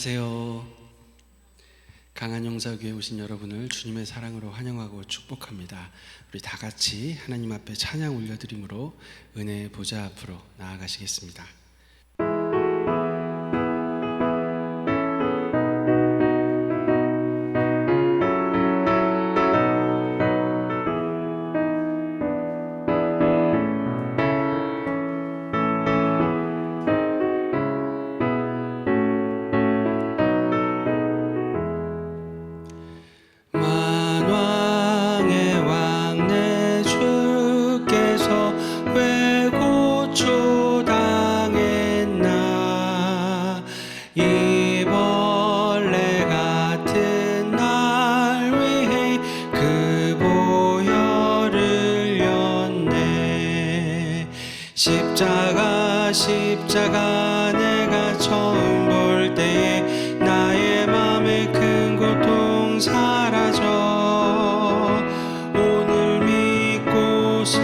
안녕하세요. 강한용사교회 오신 여러분을 주님의 사랑으로 환영하고 축복합니다. 우리 다 같이 하나님 앞에 찬양 올려드림으로 은혜의 보좌 앞으로 나아가시겠습니다. 십자가 내가 처음 볼 때에 나의 맘에 큰 고통 사라져 오늘 믿고서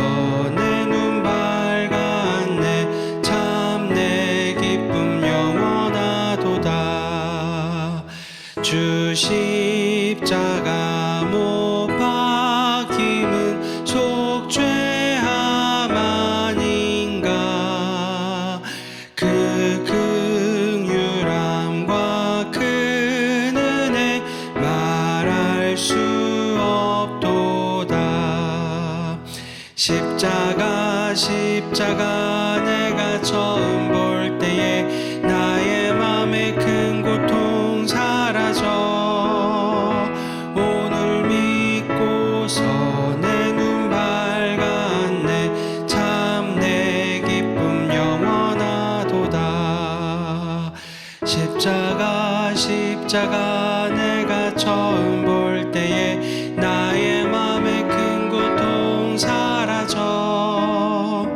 내 눈 밝았네 참 내 기쁨 영원하도다 주 십자가 못 박힘은 속죄함 아닌가 그 긍휼함과 큰 은혜 말할 수 없도다 십자가 내가 처음 볼 때에 나의 맘에 큰 고통 사라져 오늘 믿고서 내 눈 밝았네 참 내 기쁨 영원하도다 십자가 내가 처음 볼 때에 나의 맘에 큰 고통 사라져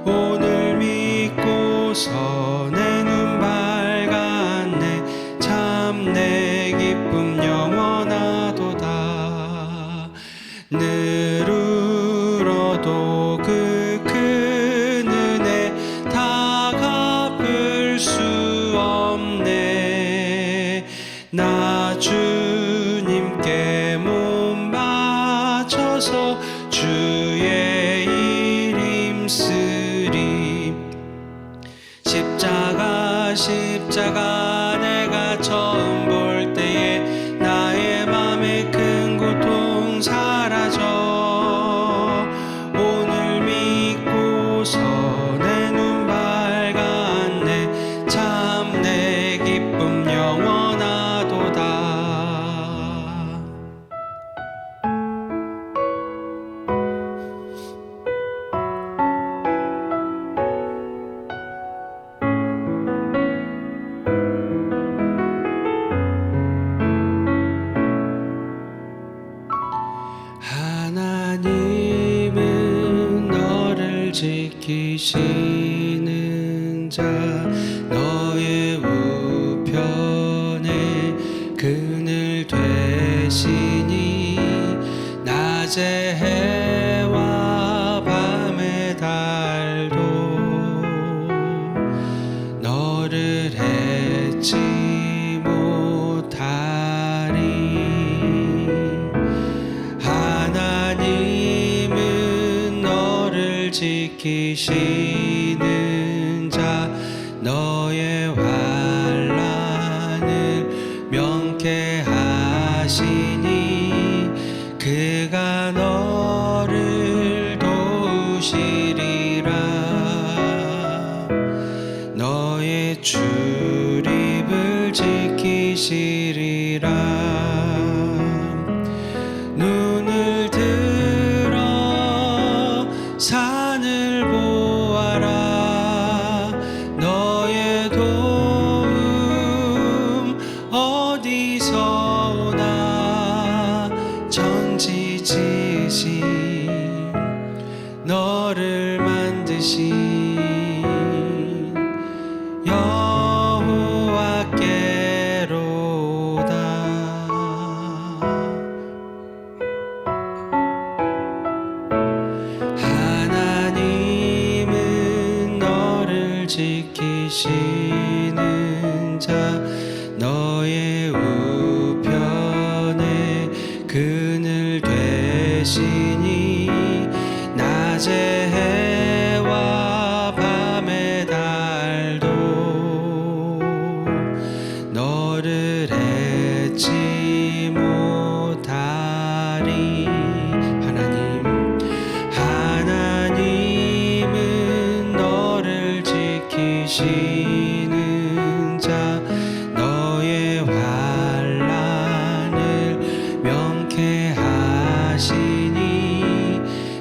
오늘 믿고서 내 눈 밝았네 참 내 기쁨 영원하도다 늘 울어도 그 큰 은혜 다 갚을 수 없네 나 주님께 몸 바쳐서 주의 일 힘쓰리 십자가 내가 처음 볼 때에 나의 맘에 큰 고통 사라져 오늘 믿고서 내 눈 밝았네 참 내 기쁨 영원하도다 하나님은 너를 지키시는 자 너의 우편에 그늘 되시니 낮에 해와 밤의 달도 너를 잊지 못하리 하나님은 너를 지키시는 자 너의 환난을 명쾌하시니 그가 너를 도우시리라 너의 출입을 지키시리라 눈을 들어 산을 보아라 너의 도움 어디서 오나 천지 지으신 너를 만드신 여호와께로다 하나님은 너를 지키시는 자 너 너의 우편에 그늘 되시니 낮의 해와 밤의 달도 너를 잊지 못하리. 하나님은 너를 지키시는 자, 너의 환난을 명쾌하시니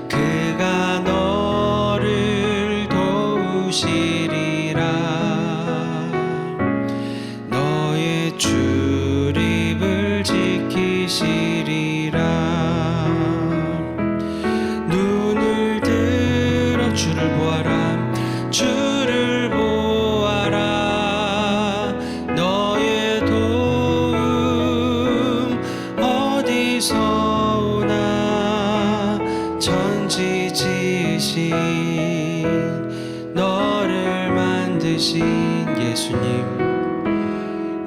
그가 너를 도우시리라. 너의 출입을 지키시리라. 눈을 들어 주를 보아라. 주를 보아라. 너의 도움 어디서 오나. 천지 지으신 너를 만드신 예수님,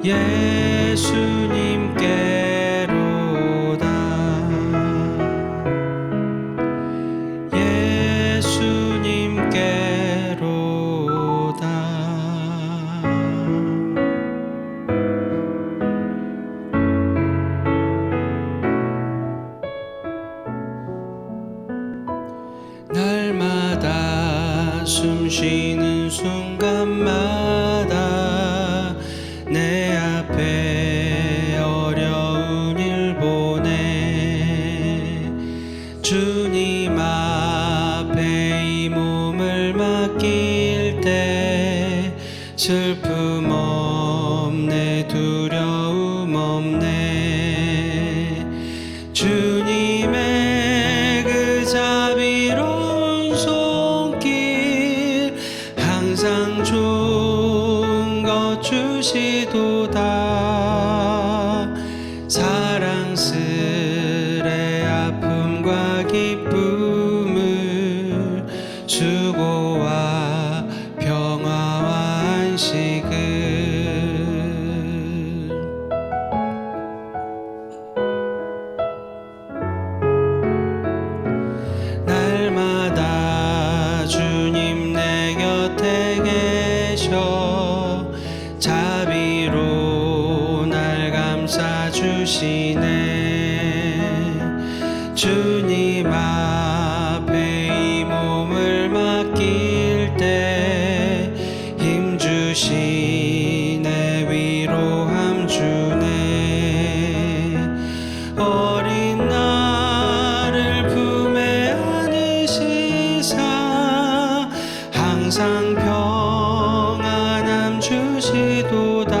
예수님께로다. 예수님께로다. 날마다 숨쉬는 순간마다 내 앞에 어려운 일 보내. 주님 앞에 이 몸을 맡길 때 슬픔 없네, 두려움 없네. 주님의 그 자비로운 손길 항상 좋은 것 주시도다. 사랑스레 아픔과 기쁨을, 수고와 평화와 안식을. 날마다 주님 내 곁에 계셔 자비로 날 감싸주시네. 주님 앞에 이 몸을 맡길 때 힘주시네, 위로함 주네. 어린 나를 품에 안으시사 항상 평안함 주시도다.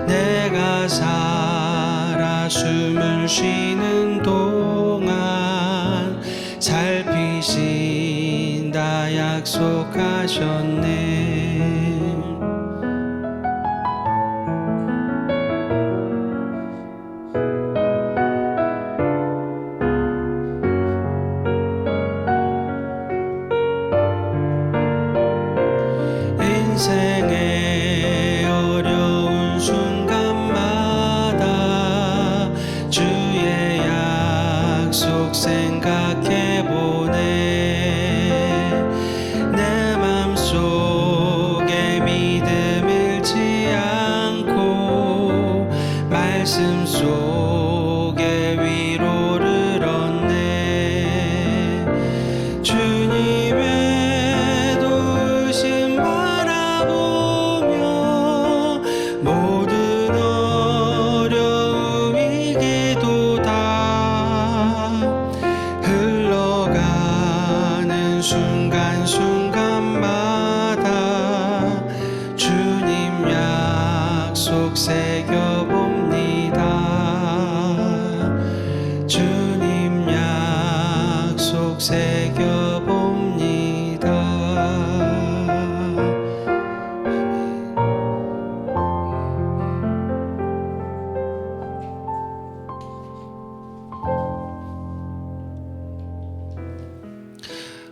내가 살아 숨을 쉬는 동안 살피신다 약속하셨네. 인생의 어려운 순간마다 주의 약속 생각해보네. 내 맘속에 믿음 잃지 않고 말씀 속에 위로를 얻네. 주님의 도우심 바라보며 모든 어려움 이기도다. 흘러가는 순간순간마다 주님 약속 새겨봅니다. 주님 약속 새겨봅니다.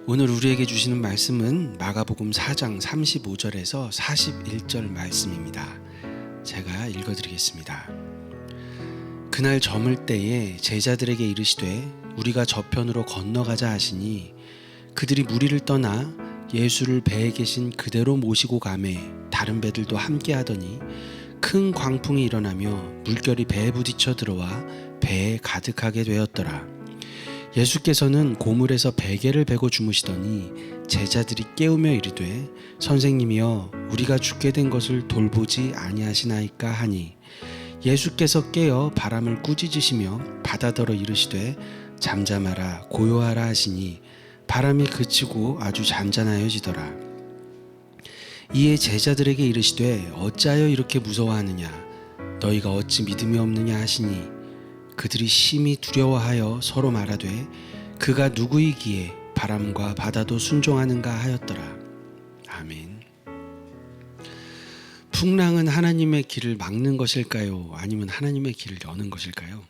오늘 우리에게 주시는 말씀은 마가복음 4장 35절에서 41절 말씀입니다. 제가 읽어드리겠습니다. 그날 저물 때에 제자들에게 이르시되 우리가 저편으로 건너가자 하시니 그들이 무리를 떠나 예수를 배에 계신 그대로 모시고 가매 다른 배들도 함께 하더니 큰 광풍이 일어나며 물결이 배에 부딪혀 들어와 배에 가득하게 되었더라. 예수께서는 고물에서 베개를 베고 주무시더니 제자들이 깨우며 이르되 선생님이여 우리가 죽게 된 것을 돌보지 아니하시나이까 하니 예수께서 깨어 바람을 꾸짖으시며 바다더러 이르시되 잠잠하라 고요하라 하시니 바람이 그치고 아주 잔잔하여지더라. 이에 제자들에게 이르시되 어찌하여 이렇게 무서워하느냐 너희가 어찌 믿음이 없느냐 하시니 그들이 심히 두려워하여 서로 말하되 그가 누구이기에 바람과 바다도 순종하는가 하였더라. 아멘. 풍랑은 하나님의 길을 막는 것일까요? 아니면 하나님의 길을 여는 것일까요?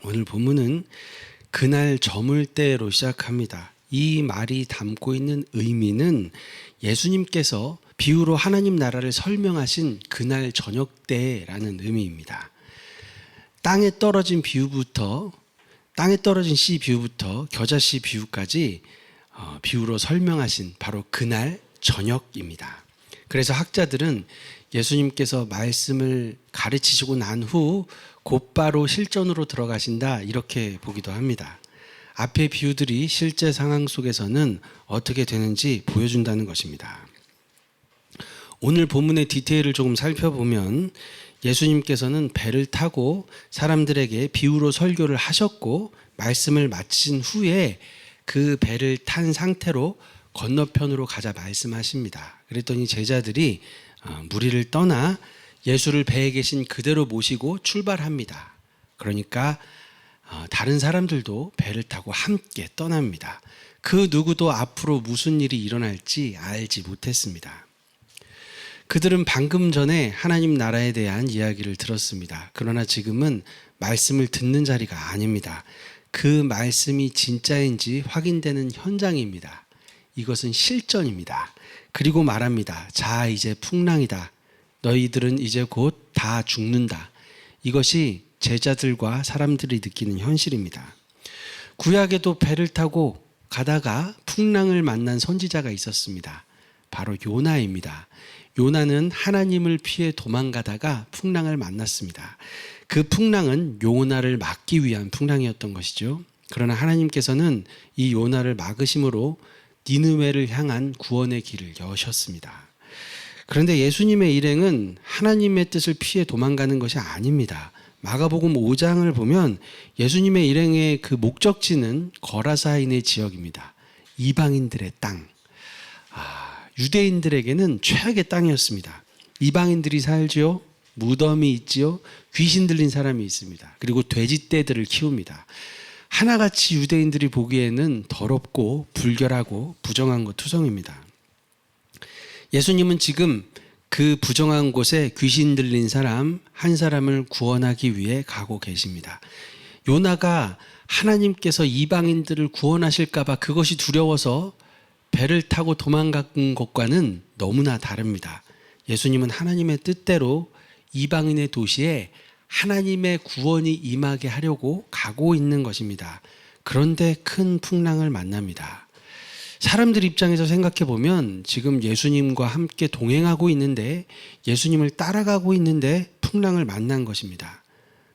오늘 본문은 그날 저물 때로 시작합니다. 이 말이 담고 있는 의미는 예수님께서 비유로 하나님 나라를 설명하신 그날 저녁 때라는 의미입니다. 땅에 떨어진 씨 비유부터 겨자씨 비유까지 비유로 설명하신 바로 그날 저녁입니다. 그래서 학자들은 예수님께서 말씀을 가르치시고 난 후 곧바로 실전으로 들어가신다 이렇게 보기도 합니다. 앞의 비유들이 실제 상황 속에서는 어떻게 되는지 보여준다는 것입니다. 오늘 본문의 디테일을 조금 살펴보면 예수님께서는 배를 타고 사람들에게 비유로 설교를 하셨고 말씀을 마친 후에 그 배를 탄 상태로 건너편으로 가자 말씀하십니다. 그랬더니 제자들이 무리를 떠나 예수를 배에 계신 그대로 모시고 출발합니다. 그러니까 다른 사람들도 배를 타고 함께 떠납니다. 그 누구도 앞으로 무슨 일이 일어날지 알지 못했습니다. 그들은 방금 전에 하나님 나라에 대한 이야기를 들었습니다. 그러나 지금은 말씀을 듣는 자리가 아닙니다. 그 말씀이 진짜인지 확인되는 현장입니다. 이것은 실전입니다. 그리고 말합니다. 자, 이제 풍랑이다. 너희들은 이제 곧 다 죽는다. 이것이 제자들과 사람들이 느끼는 현실입니다. 구약에도 배를 타고 가다가 풍랑을 만난 선지자가 있었습니다. 바로 요나입니다. 요나는 하나님을 피해 도망가다가 풍랑을 만났습니다. 그 풍랑은 요나를 막기 위한 풍랑이었던 것이죠. 그러나 하나님께서는 이 요나를 막으심으로 니느웨를 향한 구원의 길을 여셨습니다. 그런데 예수님의 일행은 하나님의 뜻을 피해 도망가는 것이 아닙니다. 마가복음 5장을 보면 예수님의 일행의 그 목적지는 거라사인의 지역입니다. 이방인들의 땅. 유대인들에게는 최악의 땅이었습니다. 이방인들이 살지요. 무덤이 있지요. 귀신 들린 사람이 있습니다. 그리고 돼지떼들을 키웁니다. 하나같이 유대인들이 보기에는 더럽고 불결하고 부정한 것 투성입니다. 예수님은 지금 그 부정한 곳에 귀신 들린 사람 한 사람을 구원하기 위해 가고 계십니다. 요나가 하나님께서 이방인들을 구원하실까 봐 그것이 두려워서 배를 타고 도망간 것과는 너무나 다릅니다. 예수님은 하나님의 뜻대로 이방인의 도시에 하나님의 구원이 임하게 하려고 가고 있는 것입니다. 그런데 큰 풍랑을 만납니다. 사람들 입장에서 생각해 보면 지금 예수님과 함께 동행하고 있는데 예수님을 따라가고 있는데 풍랑을 만난 것입니다.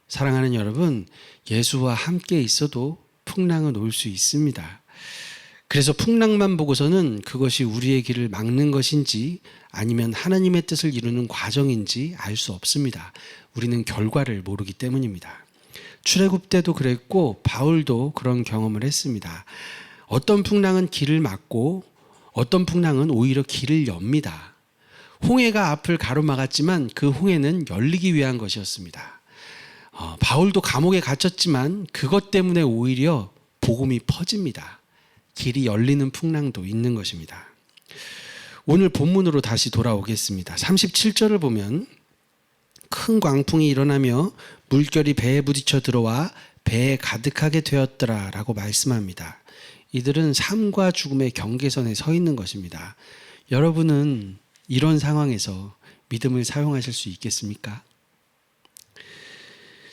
사랑하는 여러분, 예수와 함께 있어도 풍랑은 올 수 있습니다. 그래서 풍랑만 보고서는 그것이 우리의 길을 막는 것인지 아니면 하나님의 뜻을 이루는 과정인지 알 수 없습니다. 우리는 결과를 모르기 때문입니다. 출애굽 때도 그랬고 바울도 그런 경험을 했습니다. 어떤 풍랑은 길을 막고 어떤 풍랑은 오히려 길을 엽니다. 홍해가 앞을 가로막았지만 그 홍해는 열리기 위한 것이었습니다. 바울도 감옥에 갇혔지만 그것 때문에 오히려 복음이 퍼집니다. 길이 열리는 풍랑도 있는 것입니다. 오늘 본문으로 다시 돌아오겠습니다. 37절을 보면 큰 광풍이 일어나며 물결이 배에 부딪혀 들어와 배에 가득하게 되었더라 라고 말씀합니다. 이들은 삶과 죽음의 경계선에 서 있는 것입니다. 여러분은 이런 상황에서 믿음을 사용하실 수 있겠습니까?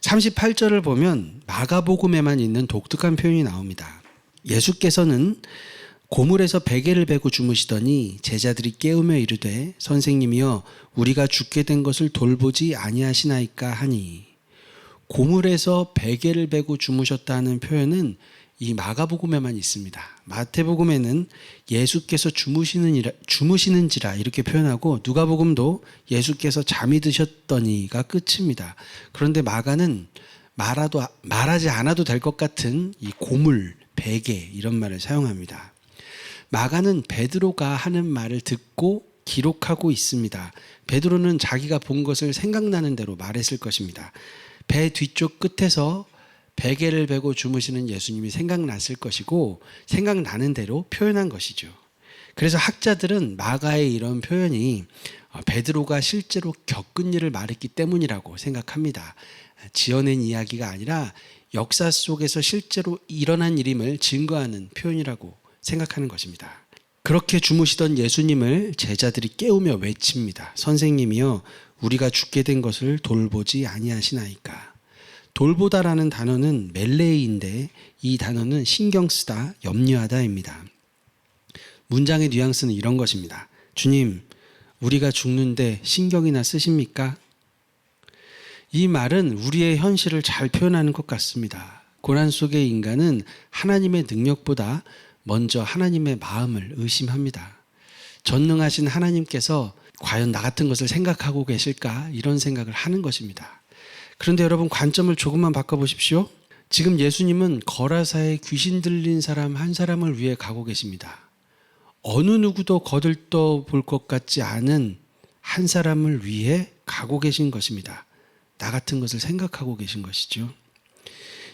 38절을 보면 마가복음에만 있는 독특한 표현이 나옵니다. 예수께서는 고물에서 베개를 베고 주무시더니 제자들이 깨우며 이르되 선생님이여 우리가 죽게 된 것을 돌보지 아니하시나이까 하니, 고물에서 베개를 베고 주무셨다는 표현은 이 마가복음에만 있습니다. 마태복음에는 예수께서 주무시는지라 이렇게 표현하고, 누가복음도 예수께서 잠이 드셨더니가 끝입니다. 그런데 마가는 말하지 않아도 될 것 같은 이 고물, 베개 이런 말을 사용합니다. 마가는 베드로가 하는 말을 듣고 기록하고 있습니다. 베드로는 자기가 본 것을 생각나는 대로 말했을 것입니다. 배 뒤쪽 끝에서 베개를 베고 주무시는 예수님이 생각났을 것이고 생각나는 대로 표현한 것이죠. 그래서 학자들은 마가의 이런 표현이 베드로가 실제로 겪은 일을 말했기 때문이라고 생각합니다. 지어낸 이야기가 아니라 역사 속에서 실제로 일어난 일임을 증거하는 표현이라고 생각하는 것입니다. 그렇게 주무시던 예수님을 제자들이 깨우며 외칩니다. 선생님이여 우리가 죽게 된 것을 돌보지 아니하시나이까. 돌보다라는 단어는 멜레이인데 이 단어는 신경 쓰다, 염려하다입니다. 문장의 뉘앙스는 이런 것입니다. 주님, 우리가 죽는데 신경이나 쓰십니까? 이 말은 우리의 현실을 잘 표현하는 것 같습니다. 고난 속의 인간은 하나님의 능력보다 먼저 하나님의 마음을 의심합니다. 전능하신 하나님께서 과연 나 같은 것을 생각하고 계실까? 이런 생각을 하는 것입니다. 그런데 여러분, 관점을 조금만 바꿔보십시오. 지금 예수님은 거라사에 귀신 들린 사람 한 사람을 위해 가고 계십니다. 어느 누구도 거들떠 볼 것 같지 않은 한 사람을 위해 가고 계신 것입니다. 나 같은 것을 생각하고 계신 것이죠.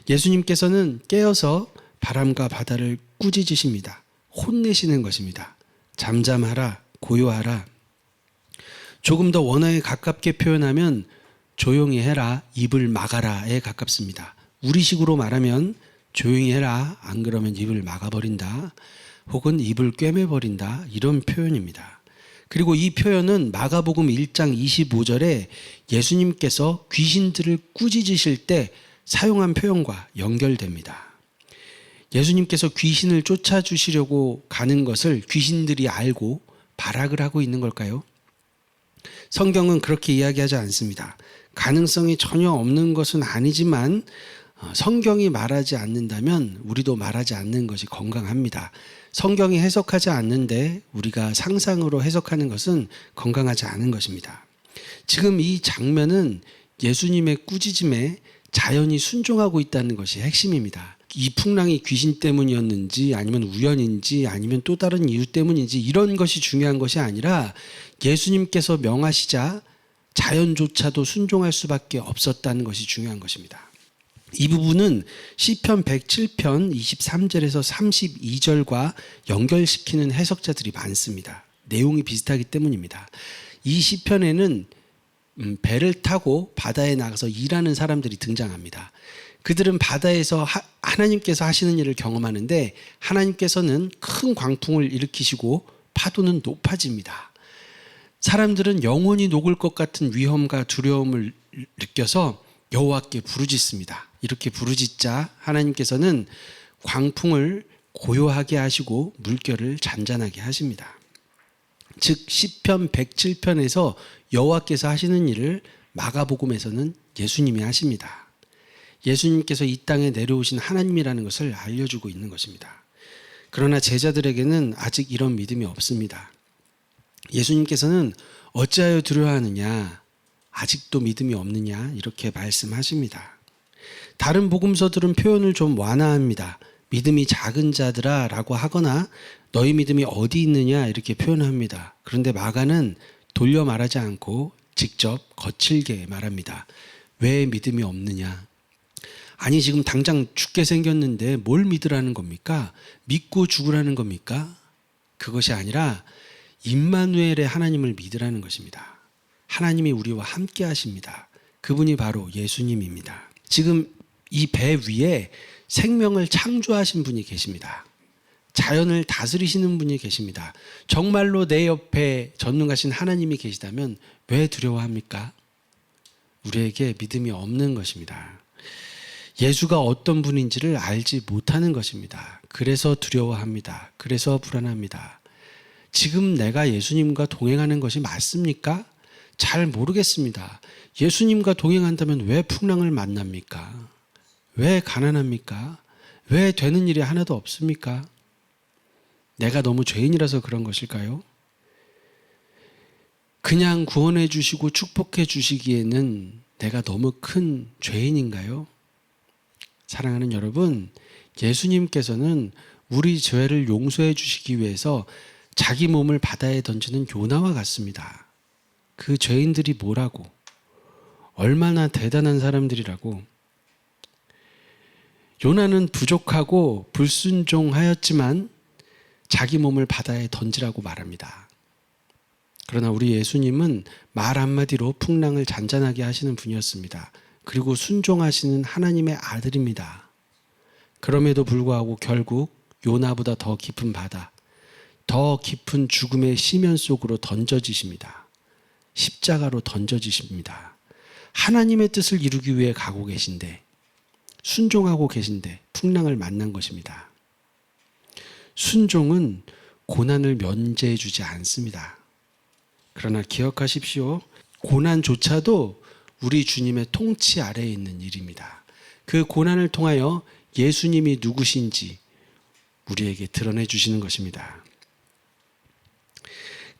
예수님께서는 깨어서 바람과 바다를 꾸짖으십니다. 혼내시는 것입니다. 잠잠하라, 고요하라. 조금 더 원어에 가깝게 표현하면 조용히 해라, 입을 막아라에 가깝습니다. 우리식으로 말하면 조용히 해라, 안 그러면 입을 막아버린다, 혹은 입을 꿰매버린다, 이런 표현입니다. 그리고 이 표현은 마가복음 1장 25절에 예수님께서 귀신들을 꾸짖으실 때 사용한 표현과 연결됩니다. 예수님께서 귀신을 쫓아주시려고 가는 것을 귀신들이 알고 발악을 하고 있는 걸까요? 성경은 그렇게 이야기하지 않습니다. 가능성이 전혀 없는 것은 아니지만 성경이 말하지 않는다면 우리도 말하지 않는 것이 건강합니다. 성경이 해석하지 않는데 우리가 상상으로 해석하는 것은 건강하지 않은 것입니다. 지금 이 장면은 예수님의 꾸짖음에 자연이 순종하고 있다는 것이 핵심입니다. 이 풍랑이 귀신 때문이었는지 아니면 우연인지 아니면 또 다른 이유 때문인지 이런 것이 중요한 것이 아니라 예수님께서 명하시자 자연조차도 순종할 수밖에 없었다는 것이 중요한 것입니다. 이 부분은 시편 107편 23절에서 32절과 연결시키는 해석자들이 많습니다. 내용이 비슷하기 때문입니다. 이 시편에는 배를 타고 바다에 나가서 일하는 사람들이 등장합니다. 그들은 바다에서 하나님께서 하시는 일을 경험하는데 하나님께서는 큰 광풍을 일으키시고 파도는 높아집니다. 사람들은 영혼이 녹을 것 같은 위험과 두려움을 느껴서 여호와께 부르짖습니다. 이렇게 부르짖자 하나님께서는 광풍을 고요하게 하시고 물결을 잔잔하게 하십니다. 즉 시편 107편에서 여호와께서 하시는 일을 마가복음에서는 예수님이 하십니다. 예수님께서 이 땅에 내려오신 하나님이라는 것을 알려주고 있는 것입니다. 그러나 제자들에게는 아직 이런 믿음이 없습니다. 예수님께서는 어찌하여 두려워하느냐, 아직도 믿음이 없느냐 이렇게 말씀하십니다. 다른 복음서들은 표현을 좀 완화합니다. 믿음이 작은 자들아 라고 하거나 너희 믿음이 어디 있느냐 이렇게 표현합니다. 그런데 마가는 돌려 말하지 않고 직접 거칠게 말합니다. 왜 믿음이 없느냐? 아니 지금 당장 죽게 생겼는데 뭘 믿으라는 겁니까? 믿고 죽으라는 겁니까? 그것이 아니라 임마누엘의 하나님을 믿으라는 것입니다. 하나님이 우리와 함께 하십니다. 그분이 바로 예수님입니다. 지금 이 배 위에 생명을 창조하신 분이 계십니다. 자연을 다스리시는 분이 계십니다. 정말로 내 옆에 전능하신 하나님이 계시다면 왜 두려워합니까? 우리에게 믿음이 없는 것입니다. 예수가 어떤 분인지를 알지 못하는 것입니다. 그래서 두려워합니다. 그래서 불안합니다. 지금 내가 예수님과 동행하는 것이 맞습니까? 잘 모르겠습니다. 예수님과 동행한다면 왜 풍랑을 만납니까? 왜 가난합니까? 왜 되는 일이 하나도 없습니까? 내가 너무 죄인이라서 그런 것일까요? 그냥 구원해 주시고 축복해 주시기에는 내가 너무 큰 죄인인가요? 사랑하는 여러분, 예수님께서는 우리 죄를 용서해 주시기 위해서 자기 몸을 바다에 던지는 요나와 같습니다. 그 죄인들이 뭐라고? 얼마나 대단한 사람들이라고? 요나는 부족하고 불순종하였지만 자기 몸을 바다에 던지라고 말합니다. 그러나 우리 예수님은 말 한마디로 풍랑을 잔잔하게 하시는 분이었습니다. 그리고 순종하시는 하나님의 아들입니다. 그럼에도 불구하고 결국 요나보다 더 깊은 바다, 더 깊은 죽음의 심연 속으로 던져지십니다. 십자가로 던져지십니다. 하나님의 뜻을 이루기 위해 가고 계신데, 순종하고 계신데 풍랑을 만난 것입니다. 순종은 고난을 면제해 주지 않습니다. 그러나 기억하십시오. 고난조차도 우리 주님의 통치 아래에 있는 일입니다. 그 고난을 통하여 예수님이 누구신지 우리에게 드러내 주시는 것입니다.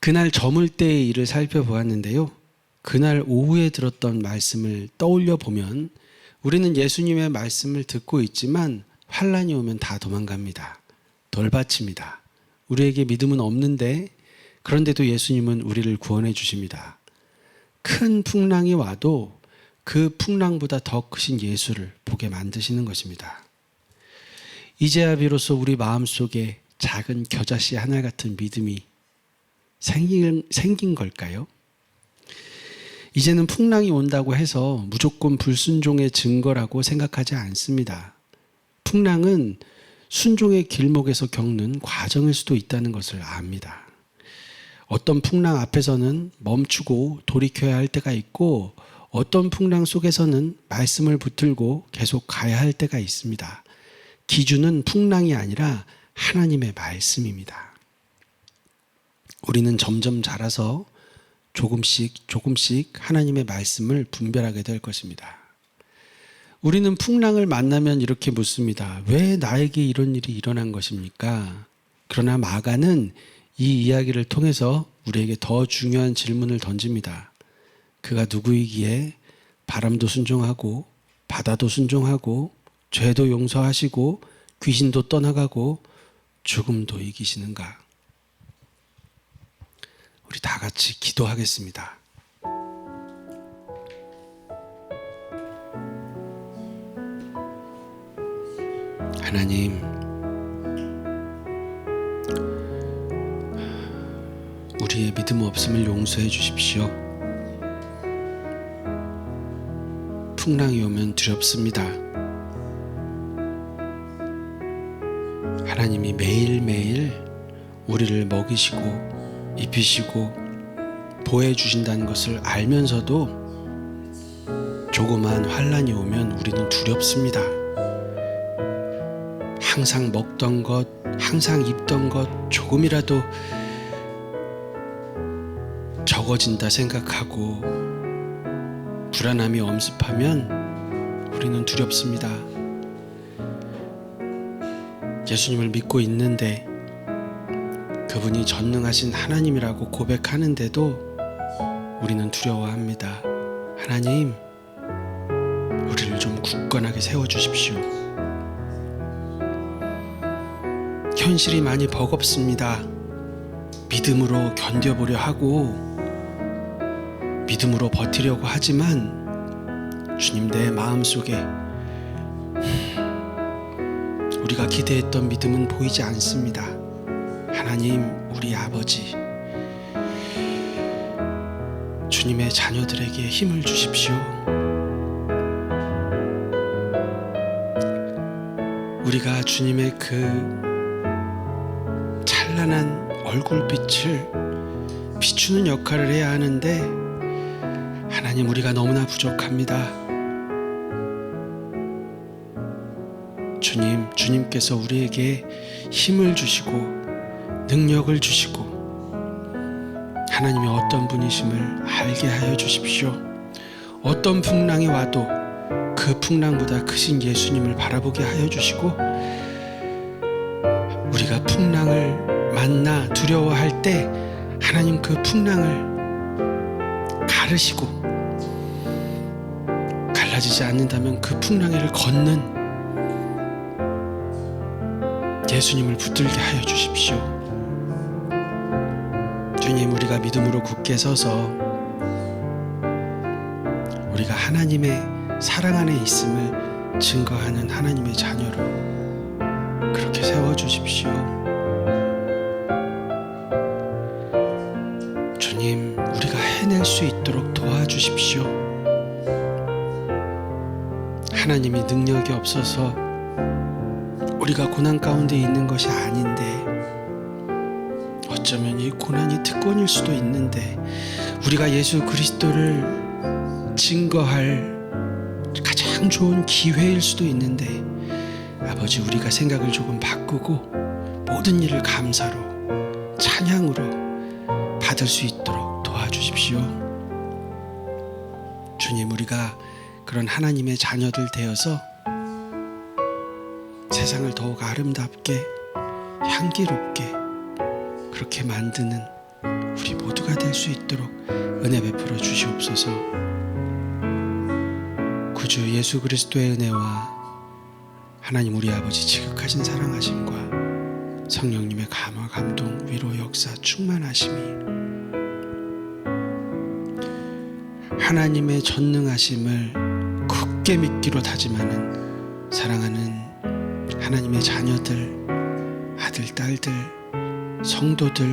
그날 저물 때의 일을 살펴보았는데요. 그날 오후에 들었던 말씀을 떠올려 보면 우리는 예수님의 말씀을 듣고 있지만 환란이 오면 다 도망갑니다. 덜바칩니다. 우리에게 믿음은 없는데 그런데도 예수님은 우리를 구원해 주십니다. 큰 풍랑이 와도 그 풍랑보다 더 크신 예수를 보게 만드시는 것입니다. 이제야 비로소 우리 마음속에 작은 겨자씨 하나 같은 믿음이 생긴 걸까요? 이제는 풍랑이 온다고 해서 무조건 불순종의 증거라고 생각하지 않습니다. 풍랑은 순종의 길목에서 겪는 과정일 수도 있다는 것을 압니다. 어떤 풍랑 앞에서는 멈추고 돌이켜야 할 때가 있고 어떤 풍랑 속에서는 말씀을 붙들고 계속 가야 할 때가 있습니다. 기준은 풍랑이 아니라 하나님의 말씀입니다. 우리는 점점 자라서 조금씩 하나님의 말씀을 분별하게 될 것입니다. 우리는 풍랑을 만나면 이렇게 묻습니다. 왜 나에게 이런 일이 일어난 것입니까? 그러나 마가는 이 이야기를 통해서 우리에게 더 중요한 질문을 던집니다. 그가 누구이기에 바람도 순종하고 바다도 순종하고 죄도 용서하시고 귀신도 떠나가고 죽음도 이기시는가? 우리 다 같이 기도하겠습니다. 하나님, 우리의 믿음 없음을 용서해 주십시오. 풍랑이 오면 두렵습니다. 하나님이 매일매일 우리를 먹이시고 입히시고 보호해주신다는 것을 알면서도 조그만 환란이 오면 우리는 두렵습니다. 항상 먹던 것, 항상 입던 것 조금이라도 적어진다 생각하고 불안함이 엄습하면 우리는 두렵습니다. 예수님을 믿고 있는데 그분이 전능하신 하나님이라고 고백하는데도 우리는 두려워합니다. 하나님, 우리를 좀 굳건하게 세워주십시오. 현실이 많이 버겁습니다. 믿음으로 견뎌보려 하고 믿음으로 버티려고 하지만 주님, 내 마음속에 우리가 기대했던 믿음은 보이지 않습니다. 하나님, 우리 아버지, 주님의 자녀들에게 힘을 주십시오. 우리가 주님의 그 찬란한 얼굴빛을 비추는 역할을 해야 하는데 하나님, 우리가 너무나 부족합니다. 주님께서 우리에게 힘을 주시고 능력을 주시고 하나님이 어떤 분이심을 알게 하여 주십시오. 어떤 풍랑이 와도 그 풍랑보다 크신 예수님을 바라보게 하여 주시고, 우리가 풍랑을 만나 두려워할 때 하나님 그 풍랑을 가르시고, 갈라지지 않는다면 그 풍랑을 걷는 예수님을 붙들게 하여 주십시오. 주님, 우리가 믿음으로 굳게 서서 우리가 하나님의 사랑 안에 있음을 증거하는 하나님의 자녀로 그렇게 세워주십시오. 주님, 우리가 해낼 수 있도록 도와주십시오. 하나님이 능력이 없어서 우리가 고난 가운데 있는 것이 아닌데, 어쩌면 이 고난이 특권일 수도 있는데, 우리가 예수 그리스도를 증거할 가장 좋은 기회일 수도 있는데, 아버지, 우리가 생각을 조금 바꾸고 모든 일을 감사로 찬양으로 받을 수 있도록 도와주십시오. 주님, 우리가 그런 하나님의 자녀들 되어서 세상을 더욱 아름답게 향기롭게 그렇게 만드는 우리 모두가 될 수 있도록 은혜 베풀어 주시옵소서. 구주 예수 그리스도의 은혜와 하나님 우리 아버지 지극하신 사랑하심과 성령님의 감화 감동 위로 역사 충만하심이 하나님의 전능하심을 굳게 믿기로 다짐하는 사랑하는 하나님의 자녀들, 아들, 딸들, 성도들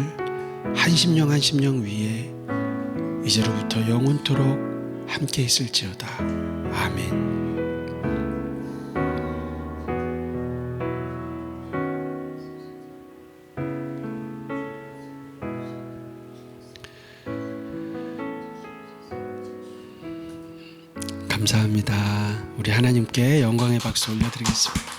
한 심령 한 심령 위에 이제로부터 영원토록 함께 있을지어다. 아멘. 감사합니다. 우리 하나님께 영광의 박수 올려드리겠습니다.